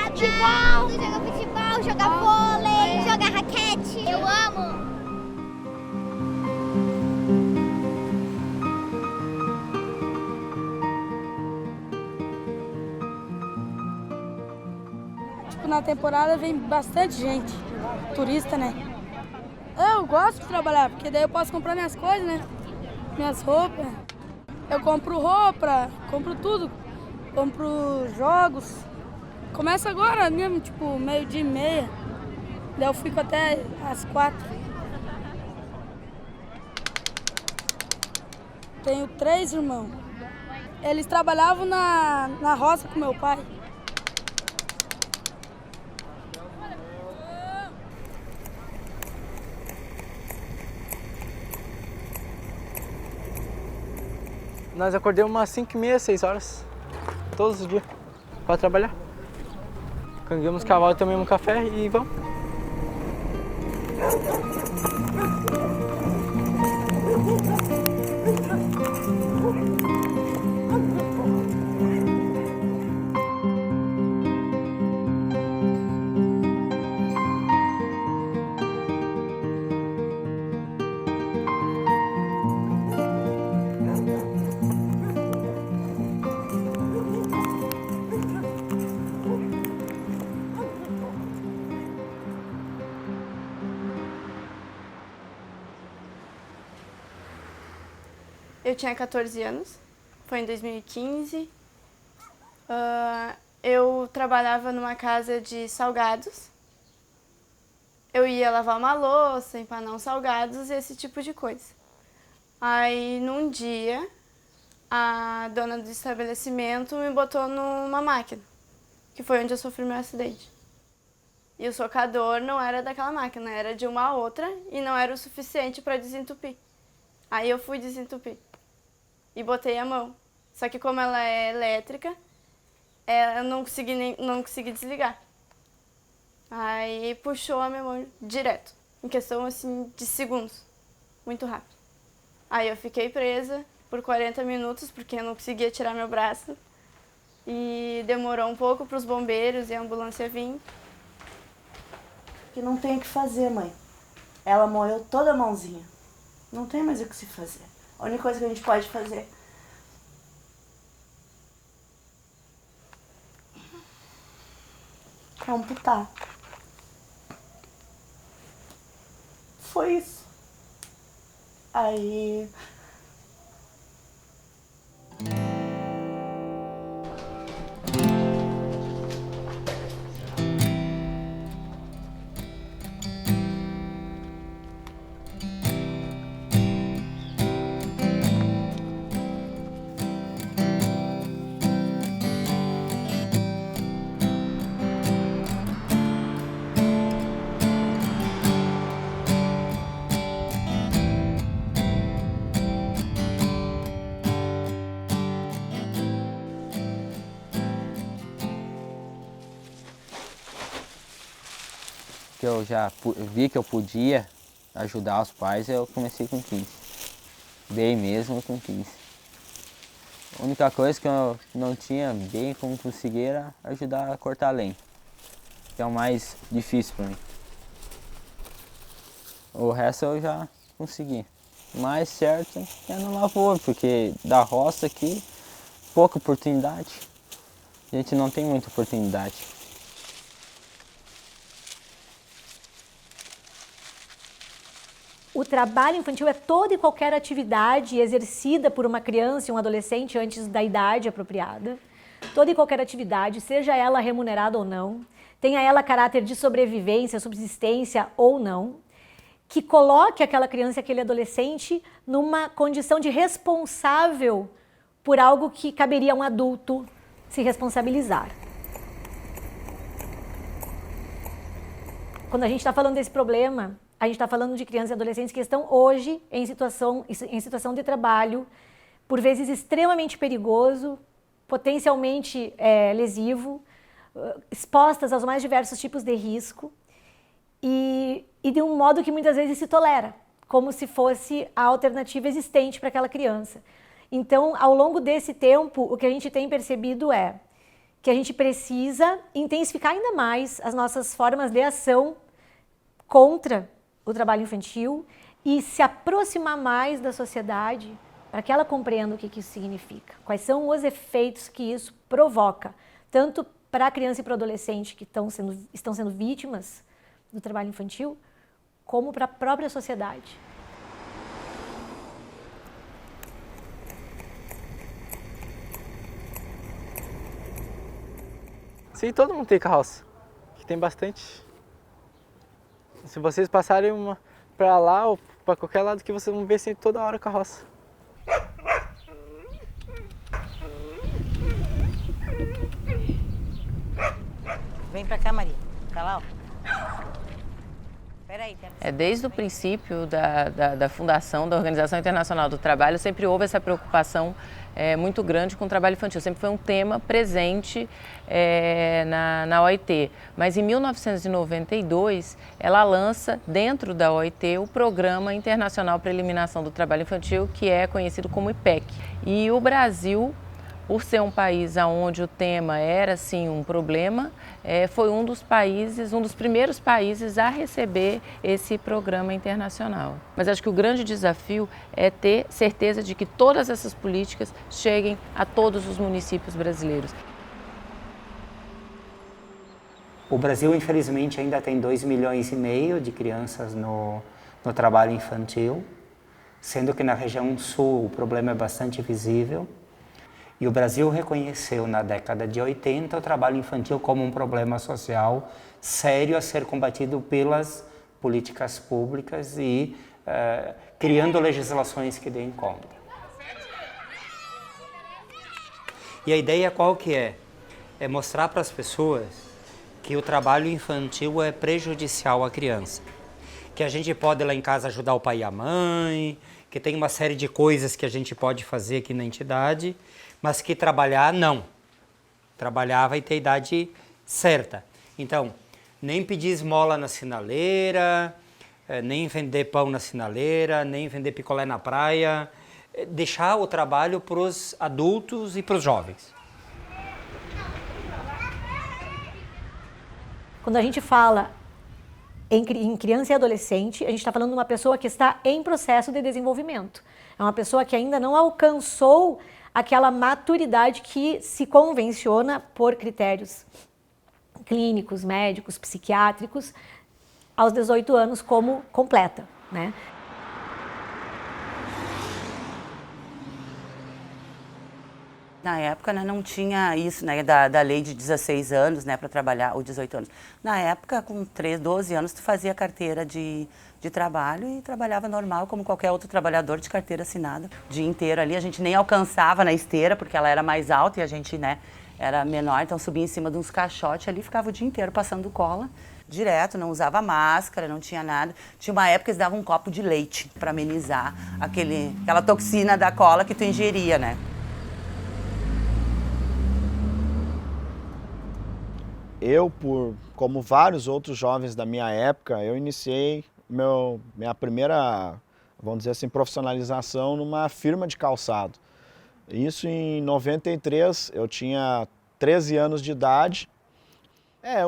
Futebol! Jogar futebol, jogar vôlei, jogar raquete. Eu amo! Na temporada vem bastante gente, turista, né? Eu gosto de trabalhar, porque daí eu posso comprar minhas coisas, né? Minhas roupas. Eu compro roupa, compro tudo. Compro jogos. Começa agora mesmo, tipo, 12:30. Daí eu fico até às 4. Tenho 3 irmãos. Eles trabalhavam na roça com meu pai. Nós acordamos umas 5:30, 6 horas, todos os dias, para trabalhar. Cangamos os cavalos, tomamos um café e vamos. Eu tinha 14 anos, foi em 2015. Eu trabalhava numa casa de salgados. Eu ia lavar uma louça, empanar uns salgados, esse tipo de coisa. Aí, num dia, a dona do estabelecimento me botou numa máquina, que foi onde eu sofri meu acidente. E o socador não era daquela máquina, era de uma outra e não era o suficiente para desentupir. Aí eu fui desentupir e botei a mão. Só que como ela é elétrica, eu não consegui desligar. Aí puxou a minha mão direto, em questão assim de segundos, muito rápido. Aí eu fiquei presa por 40 minutos, porque eu não conseguia tirar meu braço. E demorou um pouco para os bombeiros e a ambulância vir. Que não tem o que fazer, mãe. Ela moeu toda a mãozinha. Não tem mais o que se fazer. A única coisa que a gente pode fazer é amputar. Foi isso. Aí... Que eu já vi que eu podia ajudar os pais, eu comecei com 15. Bem mesmo com 15. A única coisa que eu não tinha bem como conseguir era ajudar a cortar lenha, que é o mais difícil para mim. O resto eu já consegui. O mais certo é no lavoura, porque da roça aqui, pouca oportunidade. A gente não tem muita oportunidade. O trabalho infantil é toda e qualquer atividade exercida por uma criança e um adolescente antes da idade apropriada. Toda e qualquer atividade, seja ela remunerada ou não, tenha ela caráter de sobrevivência, subsistência ou não, que coloque aquela criança e aquele adolescente numa condição de responsável por algo que caberia a um adulto se responsabilizar. Quando a gente está falando desse problema, a gente está falando de crianças e adolescentes que estão hoje em situação de trabalho, por vezes extremamente perigoso, potencialmente lesivo, expostas aos mais diversos tipos de risco e de um modo que muitas vezes se tolera, como se fosse a alternativa existente para aquela criança. Então, ao longo desse tempo, o que a gente tem percebido é que a gente precisa intensificar ainda mais as nossas formas de ação contra o trabalho infantil e se aproximar mais da sociedade para que ela compreenda o que isso significa, quais são os efeitos que isso provoca, tanto para a criança e para o adolescente que estão sendo vítimas do trabalho infantil, como para a própria sociedade. Sim, todo mundo tem carroça, que tem bastante. Se vocês passarem para lá ou para qualquer lado que vocês vão ver sempre toda hora carroça. Vem pra cá, Maria. Pra lá, ó. Peraí. Desde o princípio da fundação da Organização Internacional do Trabalho, sempre houve essa preocupação muito grande com o trabalho infantil. Sempre foi um tema presente na OIT. Mas em 1992, ela lança, dentro da OIT, o Programa Internacional para a Eliminação do Trabalho Infantil, que é conhecido como IPEC. E o Brasil, por ser um país onde o tema era, sim, um problema, foi um dos primeiros países a receber esse programa internacional. Mas acho que o grande desafio é ter certeza de que todas essas políticas cheguem a todos os municípios brasileiros. O Brasil, infelizmente, ainda tem 2,5 milhões de crianças no trabalho infantil, sendo que na região sul o problema é bastante visível. E o Brasil reconheceu na década de 80 o trabalho infantil como um problema social sério a ser combatido pelas políticas públicas e criando legislações que deem conta. E a ideia qual que é? É mostrar para as pessoas que o trabalho infantil é prejudicial à criança. Que a gente pode lá em casa ajudar o pai e a mãe, que tem uma série de coisas que a gente pode fazer aqui na entidade, mas que trabalhar, não. Trabalhar vai ter idade certa. Então, nem pedir esmola na sinaleira, nem vender pão na sinaleira, nem vender picolé na praia. Deixar o trabalho para os adultos e para os jovens. Quando a gente fala em criança e adolescente, a gente está falando de uma pessoa que está em processo de desenvolvimento. É uma pessoa que ainda não alcançou aquela maturidade que se convenciona por critérios clínicos, médicos, psiquiátricos, aos 18 anos como completa, né? Na época, né, não tinha isso, né, da lei de 16 anos, né, para trabalhar, ou 18 anos. Na época, com 12 anos, tu fazia carteira de trabalho e trabalhava normal, como qualquer outro trabalhador de carteira assinada. O dia inteiro ali, a gente nem alcançava na esteira, porque ela era mais alta e a gente, né, era menor, então subia em cima de uns caixotes ali, ficava o dia inteiro passando cola. Direto, não usava máscara, não tinha nada. Tinha uma época que eles davam um copo de leite para amenizar aquela toxina da cola que tu ingeria, né. Eu, como vários outros jovens da minha época, eu iniciei minha primeira, vamos dizer assim, profissionalização numa firma de calçado. Isso em 93, eu tinha 13 anos de idade.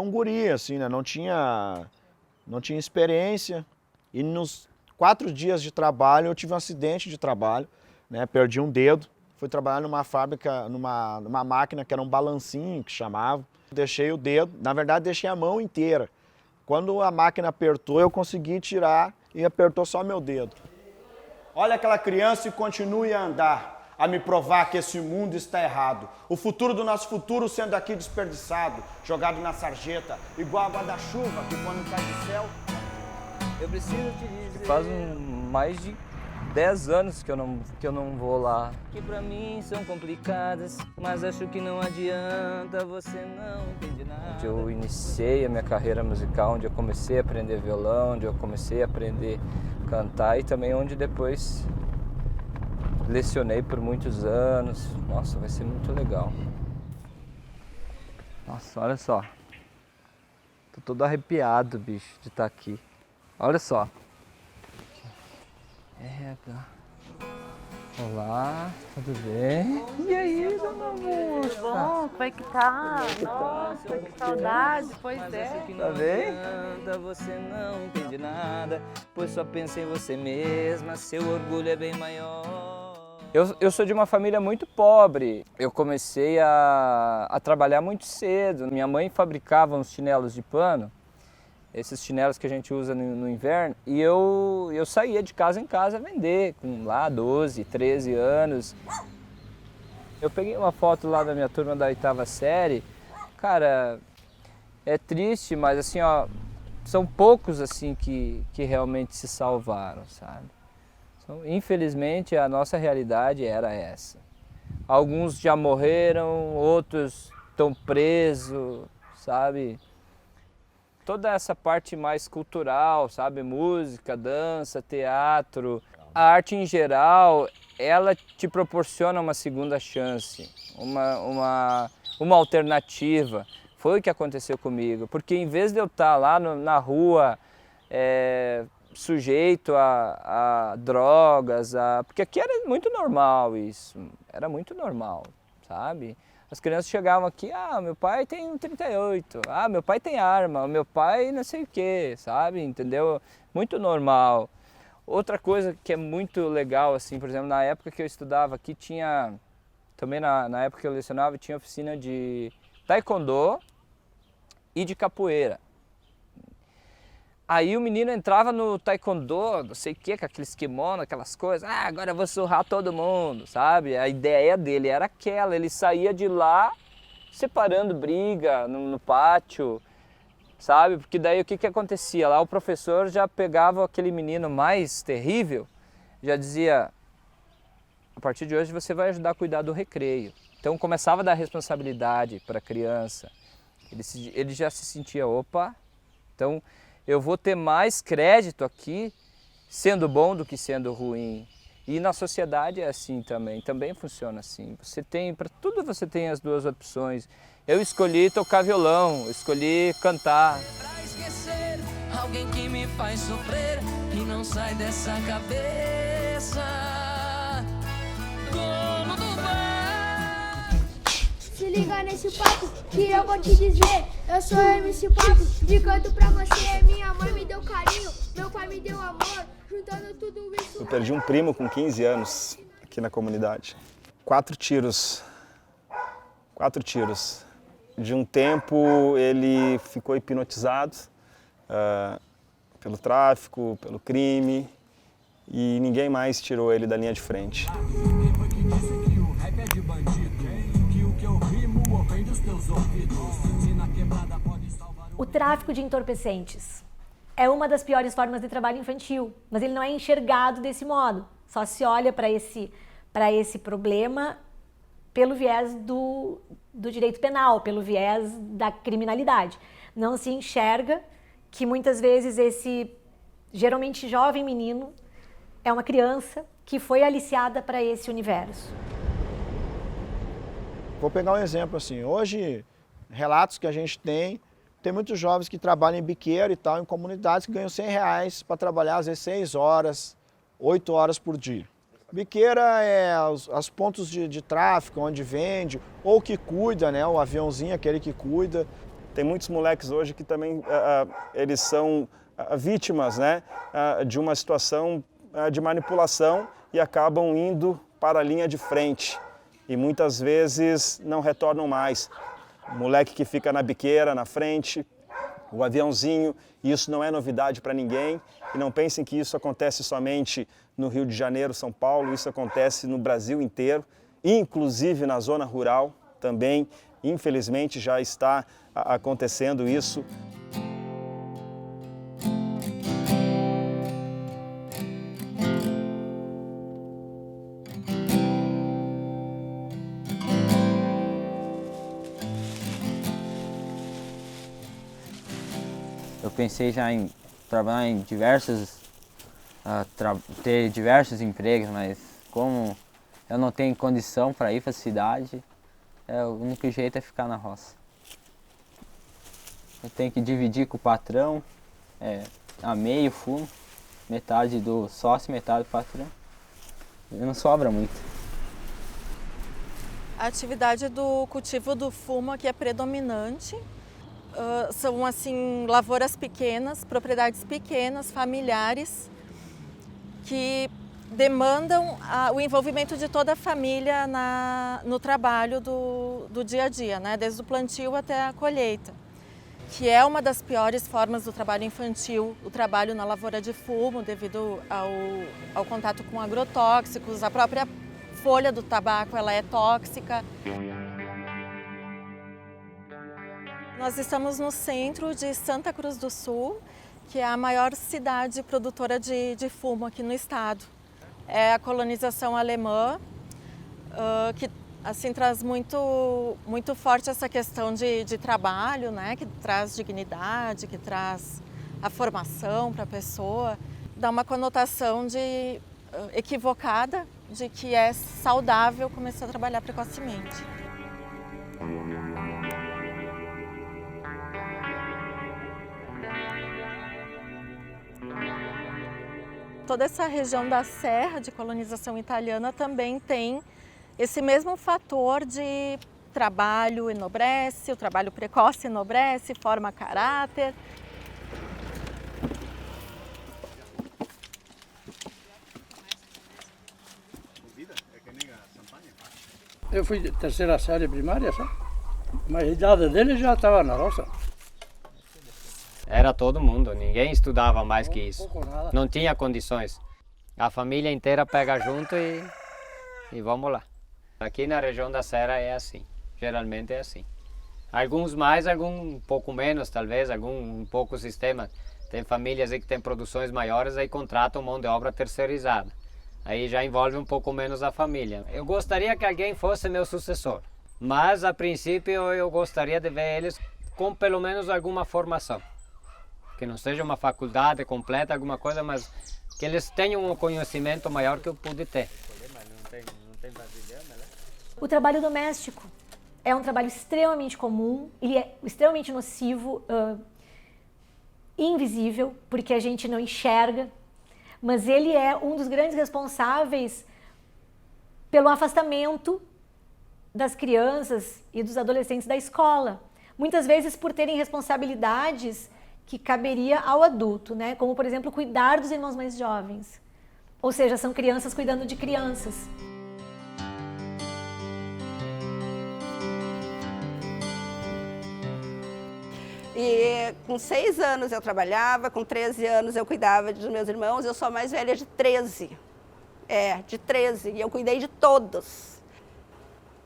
Um guri, assim, né? Não tinha experiência. E nos 4 dias de trabalho, eu tive um acidente de trabalho, né? Perdi um dedo. Fui trabalhar numa fábrica, numa máquina que era um balancinho, que chamava. Deixei o dedo, na verdade deixei a mão inteira. Quando a máquina apertou, eu consegui tirar e apertou só meu dedo. Olha aquela criança e continue a andar, a me provar que esse mundo está errado. O futuro do nosso futuro sendo aqui desperdiçado, jogado na sarjeta, igual a guarda-chuva que quando cai do céu... Eu preciso te dizer... Faz mais de 10 anos que eu não vou lá. Que pra mim são complicadas, mas acho que não adianta, você não entende nada. Onde eu iniciei a minha carreira musical, onde eu comecei a aprender violão, onde eu comecei a aprender a cantar e também onde depois lecionei por muitos anos. Nossa, vai ser muito legal. Nossa, olha só. Tô todo arrepiado, bicho, de estar aqui. Olha só. Olá, tudo bem? E aí, dona moça? Tudo bom? Como é que tá? Nossa, que saudade, pois é. Tá bem? Você não entende nada, pois só pensa em você mesma, seu orgulho é bem maior. Eu sou de uma família muito pobre. Eu comecei a trabalhar muito cedo. Minha mãe fabricava uns chinelos de pano, esses chinelos que a gente usa no inverno, e eu saía de casa em casa a vender, com lá 12, 13 anos. Eu peguei uma foto lá da minha turma da 8ª série, cara, é triste, mas assim, ó, são poucos assim que realmente se salvaram, sabe? Então, infelizmente, a nossa realidade era essa. Alguns já morreram, outros estão presos, sabe? Toda essa parte mais cultural, sabe? Música, dança, teatro, a arte em geral, ela te proporciona uma segunda chance, uma alternativa. Foi o que aconteceu comigo, porque em vez de eu estar lá na rua, sujeito a drogas, porque aqui era muito normal isso, era muito normal, sabe? As crianças chegavam aqui, meu pai tem um 38, meu pai tem arma, meu pai não sei o que, sabe, entendeu? Muito normal. Outra coisa que é muito legal, assim, por exemplo, na época que eu estudava aqui tinha, também na época que eu lecionava, tinha oficina de taekwondo e de capoeira. Aí o menino entrava no taekwondo, não sei o que, com aqueles kimono, aquelas coisas, agora eu vou surrar todo mundo, sabe? A ideia dele era aquela, ele saía de lá separando briga no pátio, sabe? Porque daí o que acontecia? Lá o professor já pegava aquele menino mais terrível, já dizia, a partir de hoje você vai ajudar a cuidar do recreio. Então começava a dar responsabilidade para a criança, ele já se sentia, opa, então eu vou ter mais crédito aqui sendo bom do que sendo ruim. E na sociedade é assim também funciona assim. Você tem, para tudo você tem as duas opções. Eu escolhi tocar violão, eu escolhi cantar. Pra esquecer alguém que me faz sofrer e não sai dessa cabeça. Dono do bar. Se liga nesse papo que eu vou te dizer. Eu sou MC Papo, de canto pra você. Minha mãe me deu carinho, meu pai me deu amor. Juntando tudo isso. Eu perdi um primo com 15 anos aqui na comunidade. 4 tiros. 4 tiros. De um tempo ele ficou hipnotizado pelo tráfico, pelo crime, e ninguém mais tirou ele da linha de frente. O tráfico de entorpecentes é uma das piores formas de trabalho infantil, mas ele não é enxergado desse modo. Só se olha para esse problema pelo viés do direito penal, pelo viés da criminalidade. Não se enxerga que muitas vezes esse, geralmente jovem menino, é uma criança que foi aliciada para esse universo. Vou pegar um exemplo assim, hoje, relatos que a gente tem muitos jovens que trabalham em biqueiro e tal, em comunidades que ganham R$100 para trabalhar às vezes 6 horas, 8 horas por dia. Biqueira é os pontos de tráfico, onde vende, ou que cuida, né, o aviãozinho, aquele que cuida. Tem muitos moleques hoje que também eles são vítimas, né, de uma situação de manipulação e acabam indo para a linha de frente. E muitas vezes não retornam mais. O moleque que fica na biqueira, na frente, o aviãozinho, e isso não é novidade para ninguém. E não pensem que isso acontece somente no Rio de Janeiro, São Paulo, isso acontece no Brasil inteiro, inclusive na zona rural também, infelizmente já está acontecendo isso. Eu pensei já em trabalhar em ter diversos empregos, mas como eu não tenho condição para ir para a cidade, o único jeito é ficar na roça. Eu tenho que dividir com o patrão, a meio fumo, metade do sócio, metade do patrão. não sobra muito. A atividade do cultivo do fumo aqui é predominante. São assim lavouras pequenas, propriedades pequenas, familiares, que demandam o envolvimento de toda a família no trabalho do dia a dia, né? Desde o plantio até a colheita, que é uma das piores formas do trabalho infantil, o trabalho na lavoura de fumo, devido ao contato com agrotóxicos. A própria folha do tabaco ela é tóxica. Nós estamos no centro de Santa Cruz do Sul, que é a maior cidade produtora de fumo aqui no estado. É a colonização alemã, que assim traz muito forte essa questão de trabalho, né? Que traz dignidade, que traz a formação para a pessoa. Dá uma conotação equivocada de que é saudável começar a trabalhar precocemente. Toda essa região da Serra de colonização italiana também tem esse mesmo fator de trabalho enobrece, o trabalho precoce enobrece, forma caráter. Eu fui de terceira série primária, sabe? Mas a idade dele já estava na roça. Era todo mundo, ninguém estudava mais que isso. Não tinha condições. A família inteira pega junto e vamos lá. Aqui na região da Serra é assim, geralmente é assim. Alguns mais, alguns um pouco menos, talvez, algum um pouco sistema. Tem famílias aí que têm produções maiores, aí contratam mão de obra terceirizada. Aí já envolve um pouco menos a família. Eu gostaria que alguém fosse meu sucessor, mas a princípio eu gostaria de ver eles com pelo menos alguma formação. Que não seja uma faculdade completa, alguma coisa, mas que eles tenham um conhecimento maior que eu pude ter. O trabalho doméstico é um trabalho extremamente comum, ele é extremamente nocivo, invisível, porque a gente não enxerga, mas ele é um dos grandes responsáveis pelo afastamento das crianças e dos adolescentes da escola. Muitas vezes por terem responsabilidades que caberia ao adulto, né? Como, por exemplo, cuidar dos irmãos mais jovens. Ou seja, são crianças cuidando de crianças. E com 6 anos eu trabalhava, com 13 anos eu cuidava dos meus irmãos, eu sou a mais velha de 13. De 13, e eu cuidei de todos.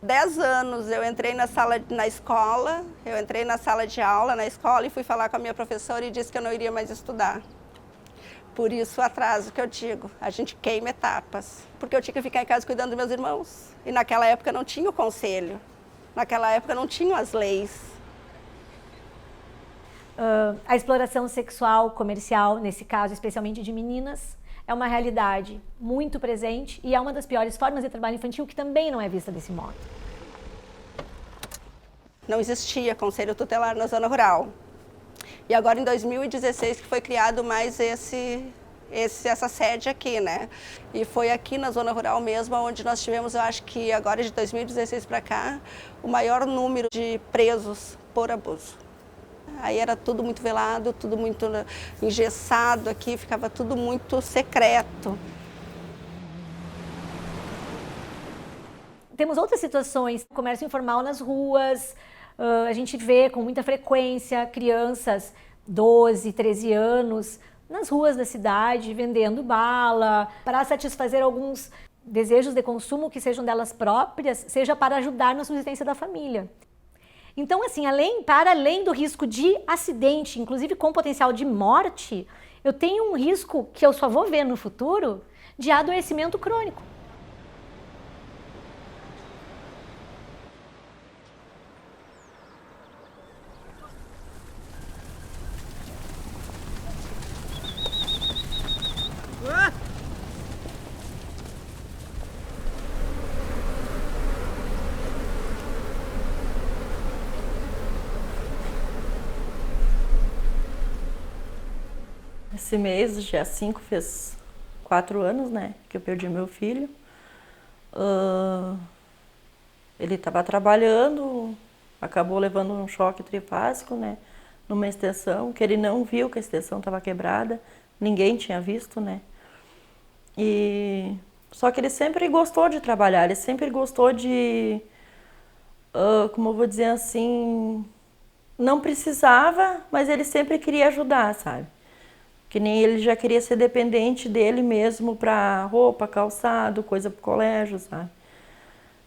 10 anos eu entrei na escola, eu entrei na sala de aula na escola e fui falar com a minha professora e disse que eu não iria mais estudar. Por isso o atraso que eu digo, a gente queima etapas, porque eu tinha que ficar em casa cuidando dos meus irmãos. E naquela época não tinha o conselho, naquela época não tinham as leis. A exploração sexual comercial, nesse caso especialmente de meninas, é uma realidade muito presente e é uma das piores formas de trabalho infantil que também não é vista desse modo. Não existia conselho tutelar na zona rural. E agora em 2016 que foi criado mais essa sede aqui, né? E foi aqui na zona rural mesmo onde nós tivemos, eu acho que agora de 2016 para cá, o maior número de presos por abuso. Aí era tudo muito velado, tudo muito engessado aqui, ficava tudo muito secreto. Temos outras situações, comércio informal nas ruas, a gente vê com muita frequência crianças 12, 13 anos nas ruas da cidade vendendo bala para satisfazer alguns desejos de consumo que sejam delas próprias, seja para ajudar na subsistência da família. Então, assim, para além do risco de acidente, inclusive com potencial de morte, eu tenho um risco que eu só vou ver no futuro de adoecimento crônico. Esse mês, dia 5, fez 4 anos, né, que eu perdi meu filho. Ele estava trabalhando, acabou levando um choque trifásico, né? Numa extensão, que ele não viu que a extensão estava quebrada, ninguém tinha visto, né? Só que ele sempre gostou de trabalhar, ele sempre gostou de, como eu vou dizer assim, não precisava, mas ele sempre queria ajudar, sabe? Que nem ele já queria ser dependente dele mesmo para roupa, calçado, coisa pro colégio, sabe?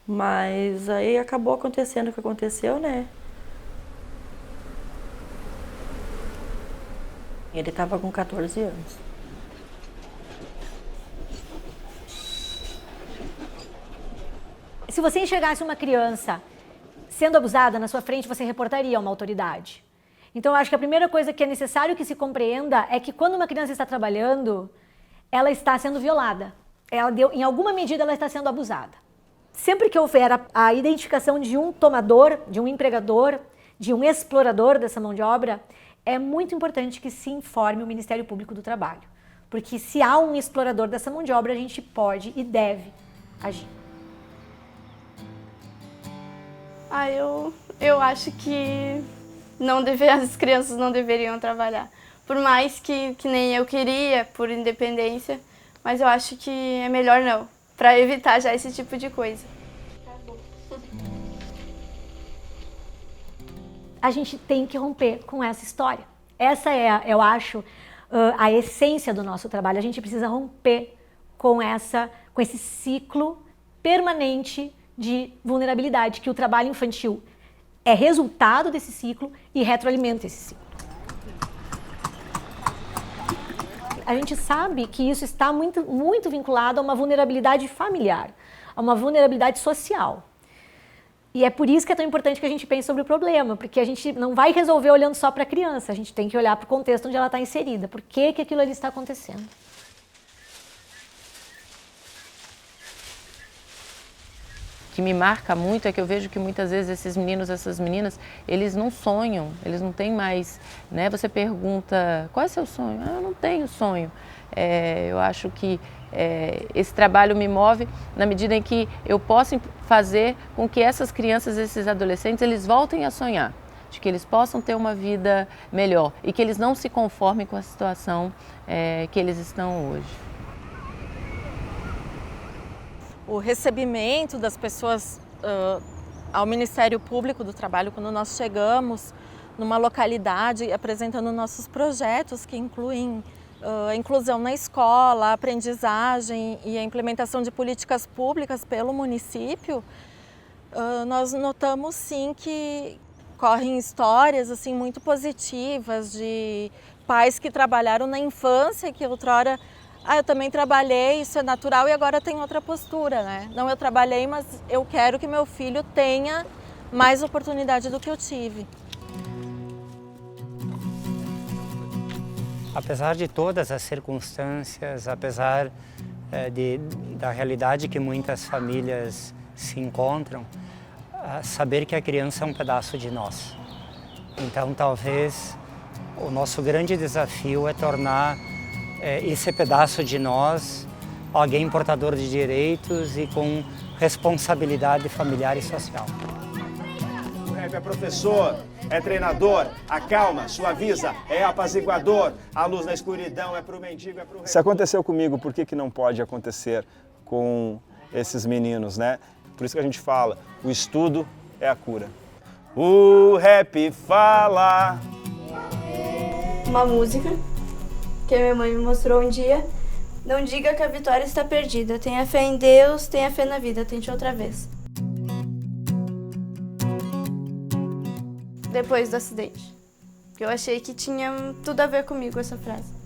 Mas aí acabou acontecendo o que aconteceu, né? Ele estava com 14 anos. Se você enxergasse uma criança sendo abusada na sua frente, você reportaria a uma autoridade. Então, eu acho que a primeira coisa que é necessário que se compreenda é que quando uma criança está trabalhando, ela está sendo violada. Em alguma medida, ela está sendo abusada. Sempre que houver a identificação de um tomador, de um empregador, de um explorador dessa mão de obra, é muito importante que se informe o Ministério Público do Trabalho. Porque se há um explorador dessa mão de obra, a gente pode e deve agir. Eu acho que as crianças não deveriam trabalhar. Por mais que nem eu queria, por independência, mas eu acho que é melhor não, para evitar já esse tipo de coisa. A gente tem que romper com essa história. Essa é, eu acho, a essência do nosso trabalho. A gente precisa romper com esse ciclo permanente de vulnerabilidade, que o trabalho infantil é resultado desse ciclo e retroalimenta esse ciclo. A gente sabe que isso está muito, muito vinculado a uma vulnerabilidade familiar, a uma vulnerabilidade social. E é por isso que é tão importante que a gente pense sobre o problema, porque a gente não vai resolver olhando só para a criança, a gente tem que olhar para o contexto onde ela está inserida. Por que aquilo ali está acontecendo? O que me marca muito é que eu vejo que muitas vezes esses meninos, essas meninas, eles não sonham, eles não têm mais, né? Você pergunta, qual é o seu sonho? Eu não tenho sonho. Eu acho que esse trabalho me move na medida em que eu posso fazer com que essas crianças, esses adolescentes, eles voltem a sonhar, de que eles possam ter uma vida melhor e que eles não se conformem com a situação que eles estão hoje. O recebimento das pessoas ao Ministério Público do Trabalho, quando nós chegamos numa localidade apresentando nossos projetos que incluem a inclusão na escola, a aprendizagem e a implementação de políticas públicas pelo município, nós notamos sim que correm histórias assim, muito positivas de pais que trabalharam na infância, que outrora eu também trabalhei, isso é natural, e agora tem outra postura, né? Não, eu trabalhei, mas eu quero que meu filho tenha mais oportunidade do que eu tive. Apesar de todas as circunstâncias, apesar da realidade que muitas famílias se encontram, saber que a criança é um pedaço de nós. Então, talvez, o nosso grande desafio é tornar esse pedaço de nós alguém portador de direitos e com responsabilidade familiar e social. O rap é professor, é treinador, acalma, suaviza, é apaziguador, a luz na escuridão é pro mendigo, é pro rei. Se aconteceu comigo, por que não pode acontecer com esses meninos, né? Por isso que a gente fala, o estudo é a cura. O rap fala. Uma música que a minha mãe me mostrou um dia. Não diga que a vitória está perdida. Tenha fé em Deus, tenha fé na vida. Tente outra vez. Depois do acidente. Eu achei que tinha tudo a ver comigo essa frase.